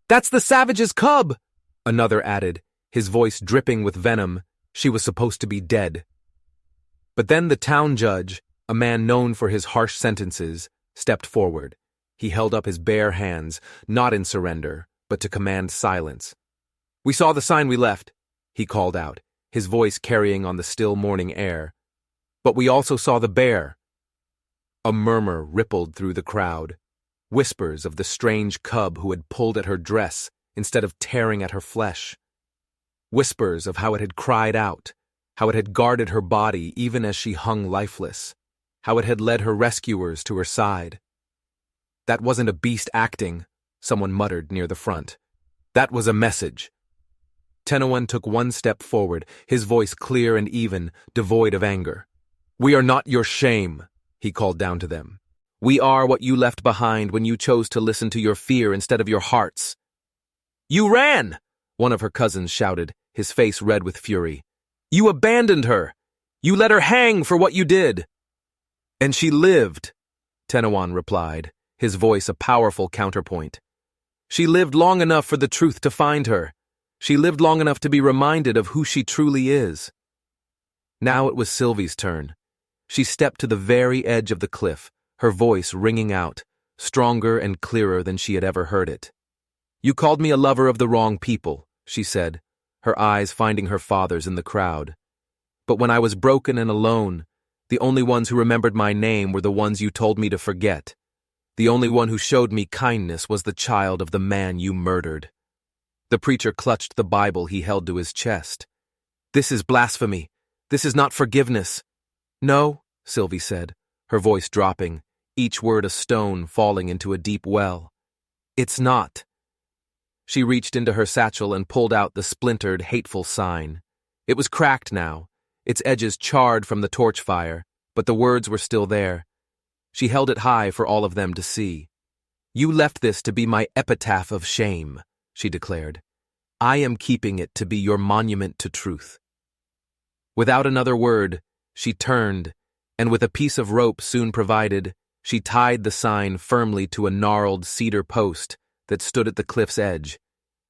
"That's the Savage's cub!" Another added, his voice dripping with venom, she was supposed to be dead. But then the town judge, a man known for his harsh sentences, stepped forward. He held up his bare hands, not in surrender, but to command silence. "We saw the sign we left," he called out, his voice carrying on the still morning air. But we also saw the bear. A murmur rippled through the crowd, whispers of the strange cub who had pulled at her dress instead of tearing at her flesh. Whispers of how it had cried out, how it had guarded her body even as she hung lifeless, how it had led her rescuers to her side. That wasn't a beast acting, someone muttered near the front. That was a message. Tenowon took one step forward, his voice clear and even, devoid of anger. "We are not your shame," he called down to them. "We are what you left behind when you chose to listen to your fear instead of your hearts." "You ran!" one of her cousins shouted, his face red with fury. "You abandoned her! You let her hang for what you did!" "And she lived," Tenowon replied, his voice a powerful counterpoint. "She lived long enough for the truth to find her. She lived long enough to be reminded of who she truly is." Now it was Sylvie's turn. She stepped to the very edge of the cliff, her voice ringing out, stronger and clearer than she had ever heard it. "You called me a lover of the wrong people," she said, her eyes finding her father's in the crowd. "But when I was broken and alone, the only ones who remembered my name were the ones you told me to forget. The only one who showed me kindness was the child of the man you murdered." The preacher clutched the Bible he held to his chest. "This is blasphemy. This is not forgiveness." "No," Sylvie said, her voice dropping, each word a stone falling into a deep well. "It's not." She reached into her satchel and pulled out the splintered, hateful sign. It was cracked now, its edges charred from the torch fire, but the words were still there. She held it high for all of them to see. "You left this to be my epitaph of shame," she declared. "I am keeping it to be your monument to truth." Without another word, she turned, and with a piece of rope soon provided, she tied the sign firmly to a gnarled cedar post that stood at the cliff's edge.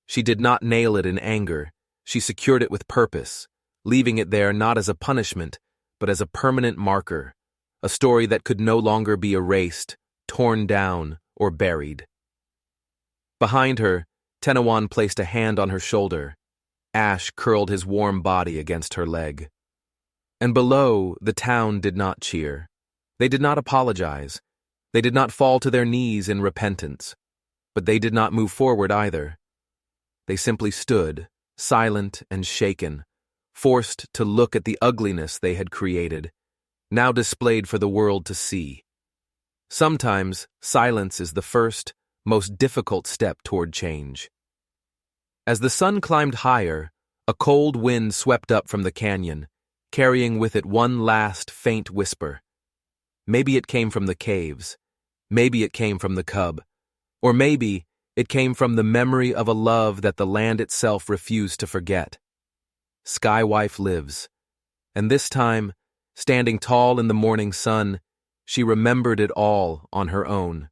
She did not nail it in anger. She secured it with purpose, leaving it there not as a punishment, but as a permanent marker, a story that could no longer be erased, torn down, or buried. Behind her, Tenowon placed a hand on her shoulder. Ash curled his warm body against her leg. And below, the town did not cheer. They did not apologize. They did not fall to their knees in repentance. But they did not move forward either. They simply stood, silent and shaken, forced to look at the ugliness they had created, now displayed for the world to see. Sometimes, silence is the first, most difficult step toward change. As the sun climbed higher, a cold wind swept up from the canyon, carrying with it one last faint whisper. Maybe it came from the caves. Maybe it came from the cub. Or maybe it came from the memory of a love that the land itself refused to forget. Skywife lives. And this time, standing tall in the morning sun, she remembered it all on her own.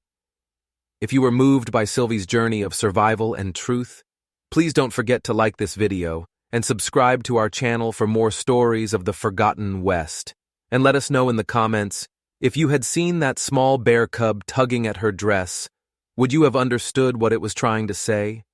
If you were moved by Sylvie's journey of survival and truth, please don't forget to like this video and subscribe to our channel for more stories of the Forgotten West. And let us know in the comments, if you had seen that small bear cub tugging at her dress, would you have understood what it was trying to say?